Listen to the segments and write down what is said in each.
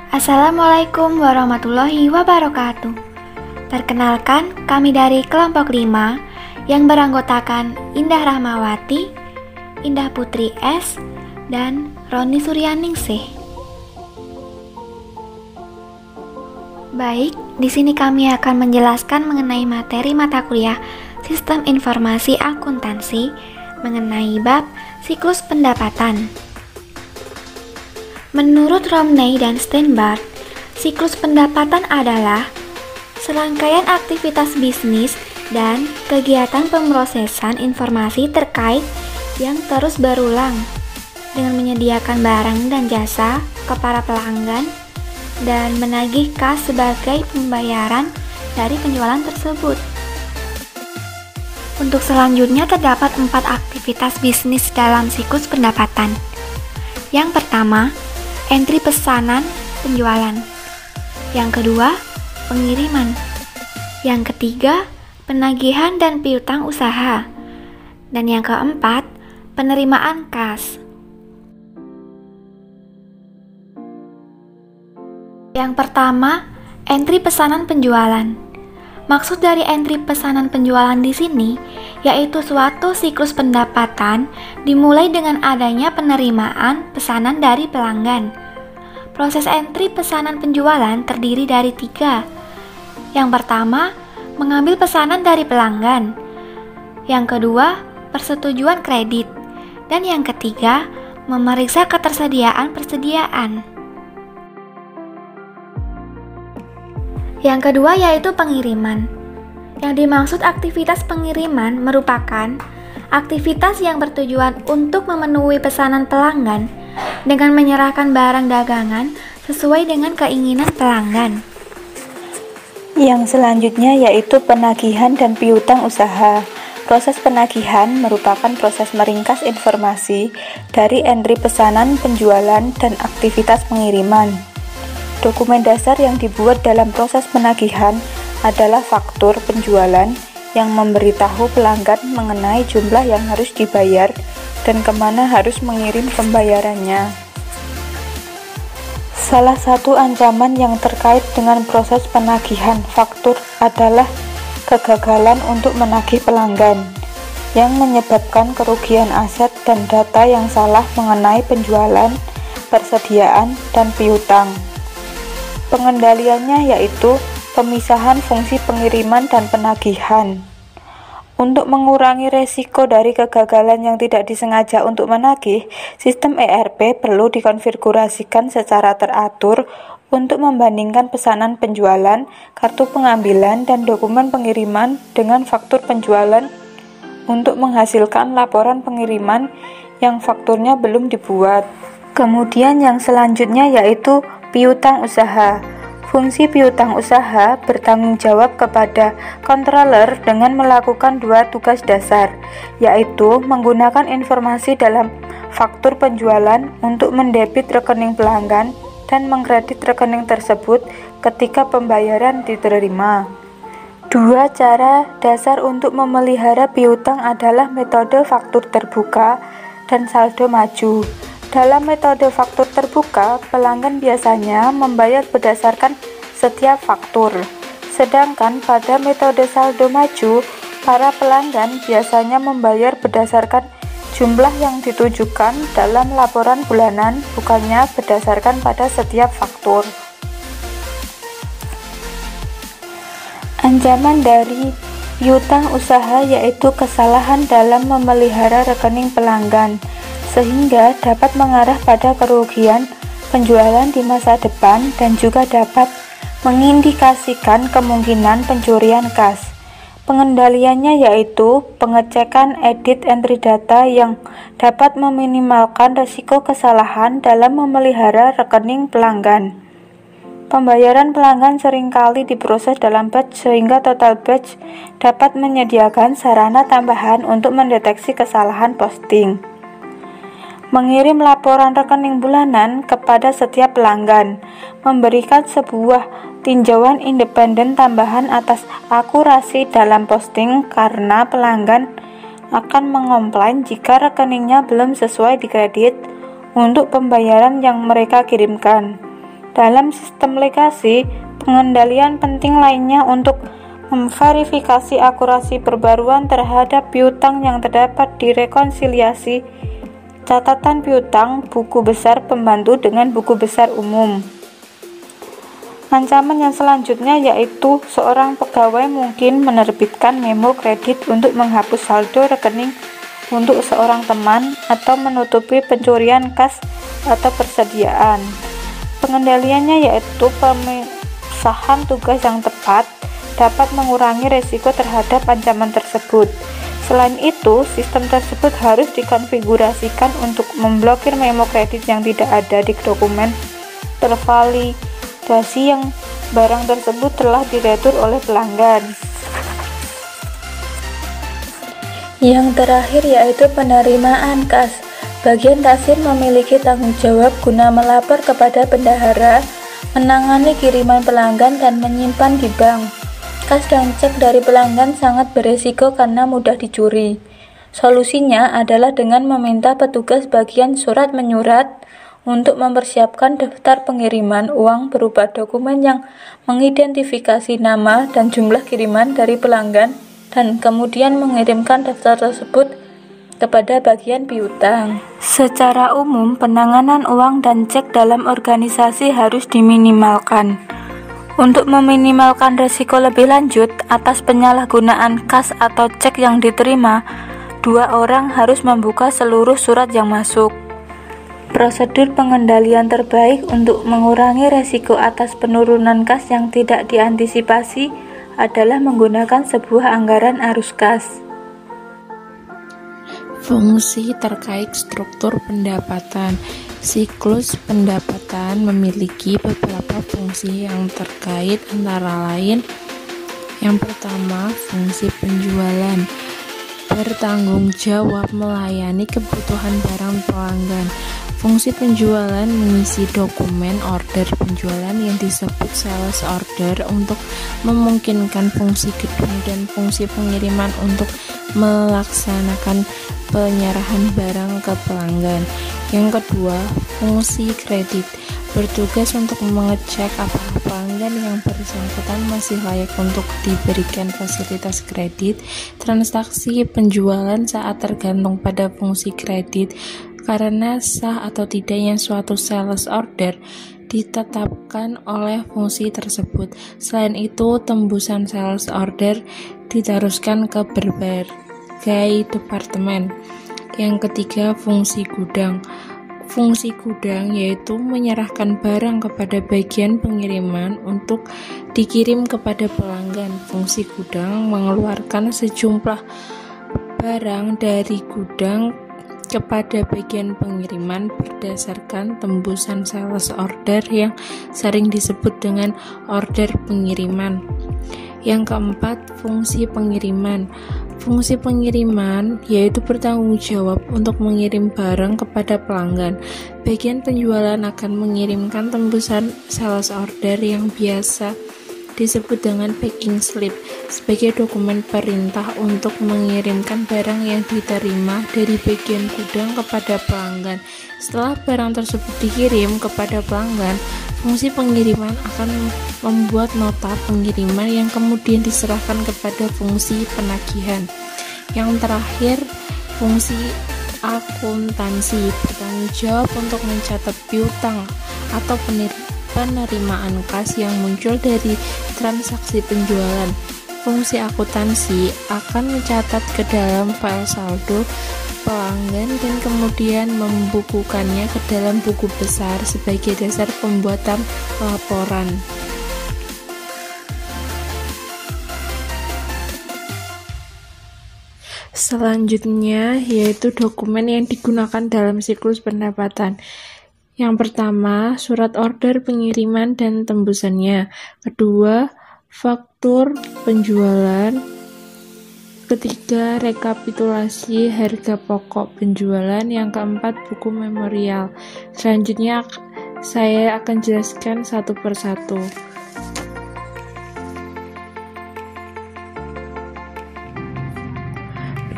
Assalamualaikum warahmatullahi wabarakatuh. Perkenalkan, kami dari kelompok 5 yang beranggotakan Indah Rahmawati, Indah Putri S, dan Roni Suryaningsih. Baik, di sini kami akan menjelaskan mengenai materi mata kuliah Sistem Informasi Akuntansi mengenai bab siklus pendapatan. Menurut Romney dan Steinbart, siklus pendapatan adalah serangkaian aktivitas bisnis dan kegiatan pemrosesan informasi terkait yang terus berulang dengan menyediakan barang dan jasa ke para pelanggan dan menagih kas sebagai pembayaran dari penjualan tersebut. Untuk selanjutnya terdapat 4 aktivitas bisnis dalam siklus pendapatan. Yang pertama, entry pesanan penjualan. Yang kedua, pengiriman. Yang ketiga, penagihan dan piutang usaha. Dan yang keempat, penerimaan kas. Yang pertama, entry pesanan penjualan. Maksud dari entry pesanan penjualan di sini yaitu suatu siklus pendapatan dimulai dengan adanya penerimaan pesanan dari pelanggan. Proses entry pesanan penjualan terdiri dari 3. Yang pertama, mengambil pesanan dari pelanggan. Yang kedua, persetujuan kredit. Dan yang ketiga, memeriksa persediaan. Yang kedua yaitu pengiriman. Yang dimaksud aktivitas pengiriman merupakan aktivitas yang bertujuan untuk memenuhi pesanan pelanggan dengan menyerahkan barang dagangan sesuai dengan keinginan pelanggan. Yang selanjutnya yaitu penagihan dan piutang usaha. Proses penagihan merupakan proses meringkas informasi dari entry pesanan penjualan dan aktivitas pengiriman. Dokumen dasar yang dibuat dalam proses penagihan adalah faktur penjualan yang memberitahu pelanggan mengenai jumlah yang harus dibayar dan kemana harus mengirim pembayarannya. Salah satu ancaman yang terkait dengan proses penagihan faktur adalah kegagalan untuk menagih pelanggan yang menyebabkan kerugian aset dan data yang salah mengenai penjualan, persediaan, dan piutang. Pengendaliannya yaitu pemisahan fungsi pengiriman dan penagihan. Untuk mengurangi resiko dari kegagalan yang tidak disengaja untuk menagih, sistem ERP perlu dikonfigurasikan secara teratur untuk membandingkan pesanan penjualan, kartu pengambilan, dan dokumen pengiriman dengan faktur penjualan untuk menghasilkan laporan pengiriman yang fakturnya belum dibuat. Kemudian yang selanjutnya yaitu piutang usaha. Fungsi piutang usaha bertanggung jawab kepada controller dengan melakukan 2 tugas dasar, yaitu menggunakan informasi dalam faktur penjualan untuk mendebit rekening pelanggan dan mengkredit rekening tersebut ketika pembayaran diterima. 2 cara dasar untuk memelihara piutang adalah metode faktur terbuka dan saldo maju. Dalam metode faktur terbuka, pelanggan biasanya membayar berdasarkan setiap faktur. Sedangkan pada metode saldo maju, para pelanggan biasanya membayar berdasarkan jumlah yang ditujukan dalam laporan bulanan, bukannya berdasarkan pada setiap faktur. Ancaman dari piutang usaha yaitu kesalahan dalam memelihara rekening pelanggan, sehingga dapat mengarah pada kerugian penjualan di masa depan dan juga dapat mengindikasikan kemungkinan pencurian kas. Pengendaliannya yaitu pengecekan edit entry data yang dapat meminimalkan risiko kesalahan dalam memelihara rekening pelanggan. Pembayaran pelanggan seringkali diproses dalam batch sehingga total batch dapat menyediakan sarana tambahan untuk mendeteksi kesalahan posting. Mengirim laporan rekening bulanan kepada setiap pelanggan, memberikan sebuah tinjauan independen tambahan atas akurasi dalam posting karena pelanggan akan mengomplain jika rekeningnya belum sesuai dikredit untuk pembayaran yang mereka kirimkan. Dalam sistem legasi, pengendalian penting lainnya untuk memverifikasi akurasi perbaruan terhadap piutang yang terdapat di rekonsiliasi catatan piutang buku besar pembantu dengan buku besar umum. Ancaman yang selanjutnya yaitu seorang pegawai mungkin menerbitkan memo kredit untuk menghapus saldo rekening untuk seorang teman atau menutupi pencurian kas atau persediaan. Pengendaliannya yaitu pemisahan tugas yang tepat dapat mengurangi risiko terhadap ancaman tersebut. Selain itu, sistem tersebut harus dikonfigurasikan untuk memblokir memo kredit yang tidak ada di dokumen tervalidasi yang barang tersebut telah diretur oleh pelanggan. Yang terakhir yaitu penerimaan kas. Bagian kasir memiliki tanggung jawab guna melapor kepada bendahara, menangani kiriman pelanggan dan menyimpan di bank. Kas dan cek dari pelanggan sangat beresiko karena mudah dicuri. Solusinya adalah dengan meminta petugas bagian surat menyurat untuk mempersiapkan daftar pengiriman uang berupa dokumen yang mengidentifikasi nama dan jumlah kiriman dari pelanggan dan kemudian mengirimkan daftar tersebut kepada bagian piutang. Secara umum, penanganan uang dan cek dalam organisasi harus diminimalkan. Untuk meminimalkan risiko lebih lanjut atas penyalahgunaan kas atau cek yang diterima, 2 orang harus membuka seluruh surat yang masuk. Prosedur pengendalian terbaik untuk mengurangi risiko atas penurunan kas yang tidak diantisipasi adalah menggunakan sebuah anggaran arus kas. Fungsi terkait struktur pendapatan. Siklus pendapatan memiliki beberapa fungsi yang terkait, antara lain yang pertama, fungsi penjualan, bertanggung jawab melayani kebutuhan barang pelanggan. Fungsi penjualan mengisi dokumen order penjualan yang disebut sales order untuk memungkinkan fungsi gedung, dan fungsi pengiriman untuk melaksanakan penyerahan barang ke pelanggan. Yang kedua, fungsi kredit, bertugas untuk mengecek apakah pelanggan yang bersangkutan masih layak untuk diberikan fasilitas kredit. Transaksi penjualan saat tergantung pada fungsi kredit, karena sah atau tidaknya suatu sales order ditetapkan oleh fungsi tersebut. Selain itu, tembusan sales order diteruskan ke berbagai departemen. Yang ketiga, fungsi gudang. Fungsi gudang yaitu menyerahkan barang kepada bagian pengiriman untuk dikirim kepada pelanggan. Fungsi gudang mengeluarkan sejumlah barang dari gudang kepada bagian pengiriman berdasarkan tembusan sales order yang sering disebut dengan order pengiriman. Yang keempat, fungsi pengiriman. Fungsi pengiriman yaitu bertanggung jawab untuk mengirim barang kepada pelanggan. Bagian penjualan akan mengirimkan tembusan sales order yang biasa disebut dengan packing slip sebagai dokumen perintah untuk mengirimkan barang yang diterima dari bagian gudang kepada pelanggan. Setelah barang tersebut dikirim kepada pelanggan, fungsi pengiriman akan membuat nota pengiriman yang kemudian diserahkan kepada fungsi penagihan. Yang terakhir, fungsi akuntansi, bertanggung jawab untuk mencatat piutang atau penerimaan kas yang muncul dari transaksi penjualan. Fungsi akuntansi akan mencatat ke dalam file saldo pelanggan dan kemudian membukukannya ke dalam buku besar sebagai dasar pembuatan laporan. Selanjutnya yaitu dokumen yang digunakan dalam siklus pendapatan. Yang pertama, surat order pengiriman dan tembusannya. Kedua, faktur penjualan. Ketiga, rekapitulasi harga pokok penjualan. Yang keempat, buku memorial. Selanjutnya, saya akan jelaskan satu persatu.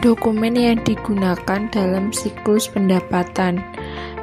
Dokumen yang digunakan dalam siklus pendapatan.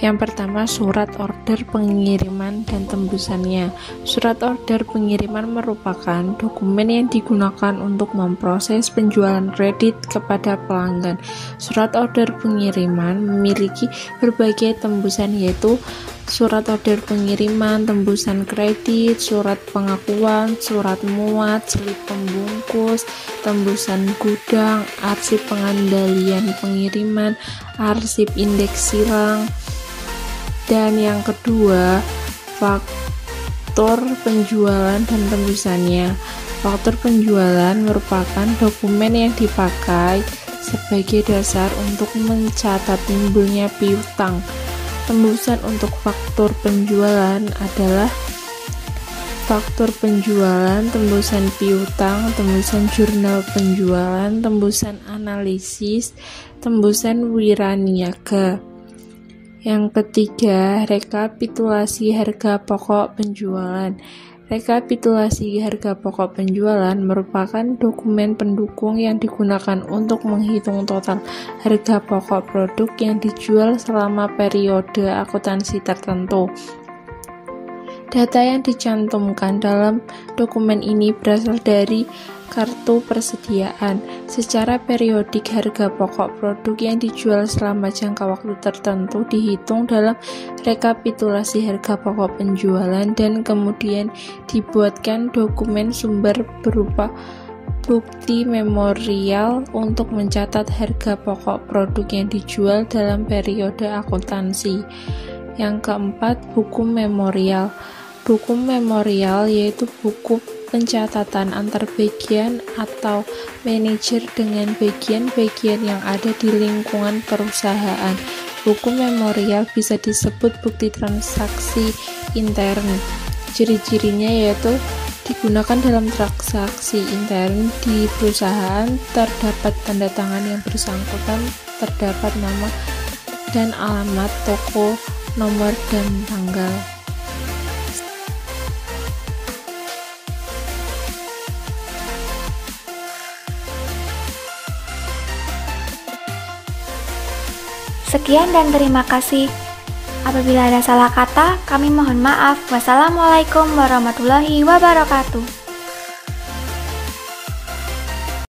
Yang pertama, surat order pengiriman dan tembusannya. Surat order pengiriman merupakan dokumen yang digunakan untuk memproses penjualan kredit kepada pelanggan. Surat order pengiriman memiliki berbagai tembusan, yaitu surat order pengiriman, tembusan kredit, surat pengakuan, surat muat, slip pembungkus, tembusan gudang, arsip pengendalian pengiriman, arsip indeks silang. Dan yang kedua, faktur penjualan dan tembusannya. Faktur penjualan merupakan dokumen yang dipakai sebagai dasar untuk mencatat timbulnya piutang. Tembusan untuk faktur penjualan adalah faktur penjualan, tembusan piutang, tembusan jurnal penjualan, tembusan analisis, tembusan wiraniaga. Yang ketiga, rekapitulasi harga pokok penjualan. Rekapitulasi harga pokok penjualan merupakan dokumen pendukung yang digunakan untuk menghitung total harga pokok produk yang dijual selama periode akuntansi tertentu. Data yang dicantumkan dalam dokumen ini berasal dari kartu persediaan. Secara periodik, harga pokok produk yang dijual selama jangka waktu tertentu dihitung dalam rekapitulasi harga pokok penjualan dan kemudian dibuatkan dokumen sumber berupa bukti memorial untuk mencatat harga pokok produk yang dijual dalam periode akuntansi. Yang keempat, buku memorial. Buku memorial yaitu buku pencatatan antar bagian atau manajer dengan bagian-bagian yang ada di lingkungan perusahaan. Buku memorial bisa disebut bukti transaksi intern. Ciri-cirinya yaitu digunakan dalam transaksi intern di perusahaan, terdapat tanda tangan yang bersangkutan, terdapat nama dan alamat toko, nomor dan tanggal. Sekian dan terima kasih. Apabila ada salah kata, kami mohon maaf. Wassalamualaikum warahmatullahi wabarakatuh.